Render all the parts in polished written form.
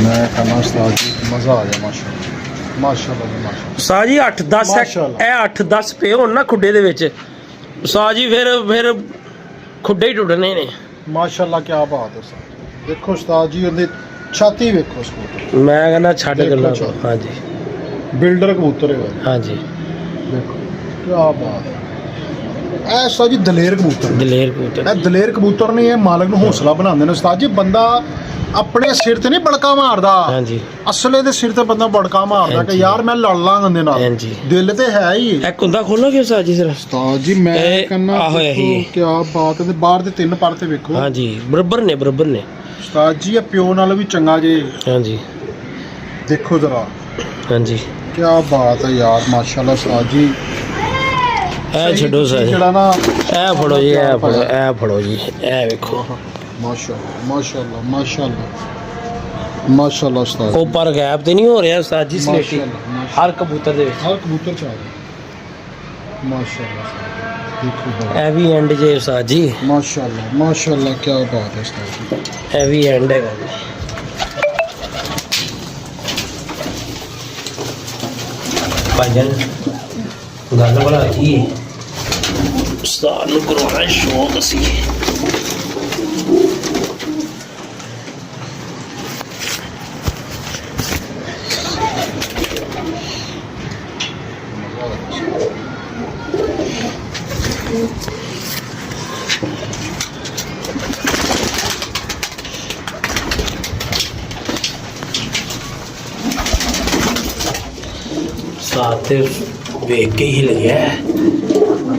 मैं कहना उस्ताद जी मज़ा आ गया माशाल्लाह माशाल्लाह जी माशाल्लाह। ਉਸਤਾਦ ਜੀ 8-10 ਮਾਸ਼ਾਅੱਲਾ। ਇਹ 8-10 ਪਏ ਹੋਣ ਨਾ ਖੁੱਡੇ ਦੇ ਵਿੱਚ ਉਸਤਾਦ ਜੀ ਫਿਰ ਖੁੱਡੇ ਹੀ ਟੁੱਟਣੇ ਨੇ। माशाल्लाह क्या बात है उस्ताद। देखो उस्ताद जी उन्हें छाती देखो उसको ਮੈਂ ਕਹਿੰਦਾ ਛੱਡ ਦੇਖੋ ਗੱਲਾਂ ਚਲੋ। ਹਾਂਜੀ बिल्डर कबूतर है ਹਾਂਜੀ देखो क्या बात है। ऐसा जी दलेर कबूतर ਦਲੇਰ ਕਬੂਤਰ ਇਹ ਦਲੇਰ ਕਬੂਤਰ ਨੇ ਇਹ ਮਾਲਕ ਨੂੰ ਹੌਸਲਾ ਬਣਾਉਂਦੇ ਨੇ ਉਸਤਾਦ ਜੀ। ਬੰਦਾ ਆਪਣੇ ਸਿਰ ਤੇ ਨਹੀਂ ਬੜਕਾ ਮਾਰਦਾ, ਹਾਂਜੀ ਅਸਲੇ ਦੇ ਸਿਰ ਤੇ ਬੰਦਾ ਬੜਕਾ ਮਾਰਦਾ ਕਿ ਹਾਂਜੀ। ਯਾਰ ਮੈਂ ਲੜ ਲਾਂਗਾ ਇਹਦੇ ਨਾਲ। ਹਾਂਜੀ। ਦਿਲ ਤੇ ਹੈ ਹੀ ਇਹ ਕੁੰਦਾ ਖੋਲੋਗੇ ਉਸਤਾਦ ਜੀ ਜ਼ਰਾ। ਉਸਤਾਦ ਜੀ ਮੈਂ ਇਹ ਕਹਿੰਦਾ ਆਹੋ ਇਹੀ। ਕੀ ਬਾਤ ਹੈ। ਬਾਹਰ ਦੇ ਤਿੰਨ ਪਰ ਤੇ ਵੇਖੋ ਹਾਂਜੀ ਬਰਾਬਰ ਨੇ ਉਸਤਾਦ ਜੀ। ਇਹ ਪਿਓ ਨਾਲ ਵੀ ਚੰਗਾ ਜੇ ਹਾਂਜੀ ਦੇਖੋ ਜ਼ਰਾ ਹਾਂਜੀ ਕੀ ਬਾਤ ਹੈ ਯਾਰ ਮਾਸ਼ਾਅੱਲਾ ਉਸਤਾਦ ਜੀ। ਇਹ ਛੱਡੋ ਤੁਸੀਂ ਸਾਜੀ ਜਿਹੜਾ ਨਾ ਇਹ ਫੜੋ ਜੀ ਇਹ ਫੜੋ ਜੀ ਇਹ ਵੇਖੋ ਮਾਸ਼ਾਅੱਲਾ ਮਾਸ਼ਾਅੱਲਾ ਮਾਸ਼ਾਅੱਲਾ ਮਾਸ਼ਾਅੱਲਾ ਉਸਤਾਦ ਉਹ ਪਰ ਗੈਪ ਤੇ ਨਹੀਂ ਹੋ ਰਿਹਾ ਉਸਤਾਦ ਜੀ ਸਲੇਟੀ ਮਾਸ਼ਾਅੱਲਾ, ਹਰ ਕਬੂਤਰ ਦੇ ਵਿੱਚ। ਹਰ ਕਬੂਤਰ ਚ ਆ ਗਿਆ ਮਾਸ਼ਾਅੱਲਾ ਉਸਤਾਦ। ਦੇਖੋ ਇਹ ਵੀ ਐਂਡ ਜੇ ਉਸਤਾਦ ਜੀ माशाल्लाह माशाल्लाह क्या बात है उस्ताद जी। ਇਹ ਵੀ ਐਂਡ ਹੈਗਾ ਜੀ। ਭਾਜਨ ਗੱਲ ਬੜਾ ਕੀ ਉਸਤਾਦ ਨੂੰ ਕਰਵਾਉਣਾ ਸ਼ੌਕ ਸੀ। साथ वेख के ही लगे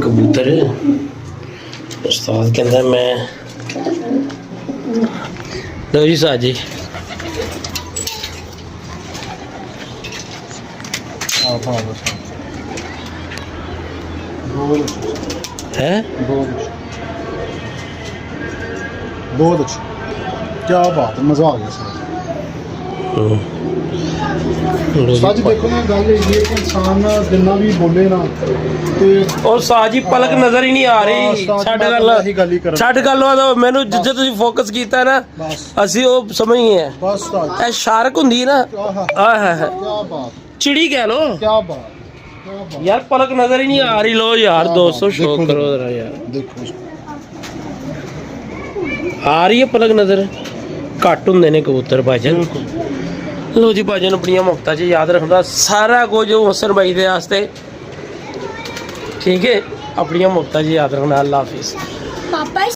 कबूतर उस्ताद कहता मैं लो जी साथ जी हाँ हाँ उस्ताद है बहुत अच्छा क्या बात है मज़ा आ गया सर। उस्ताद जी देखो ना गल ये कि इंसान जिन्ना भी बोले ना ते और साजी पलक नजर ही नहीं आ रही। उस्ताद छੱਡ मैं ਗੱਲ वही गल ही करना। ਛੱਡ ਗੱਲ ਵਾ ਮੈਨੂੰ ਜਿੱਥੇ ਤੁਸੀਂ ਫੋਕਸ ਕੀਤਾ ਨਾ बस ਅਸੀਂ ਉਹ ਸਮਝ ਗਏ ਆ। बस उस्ताद ਇਹ ਸ਼ਾਰਕ ਹੁੰਦੀ ਨਾ आहा ਆਹ क्या बात ਚਿੜੀ ਕਹਿ ਲੋ क्या बात यार पलक नजर ही नहीं आ रही। लो यार क्या दोस्तों बात, शो देखो करो जरा। जरा यार देखो उसको आ रही है पलक नजर घट होंगे ने कबूतर भाजन। लो जी भाजन अपनिया मुफ्ता च याद रखना सारा कुछ हुसन भाई दे वास्ते ठीक है। अपनिया मुफ्ता च याद रखना। अल्लाह हाफिज।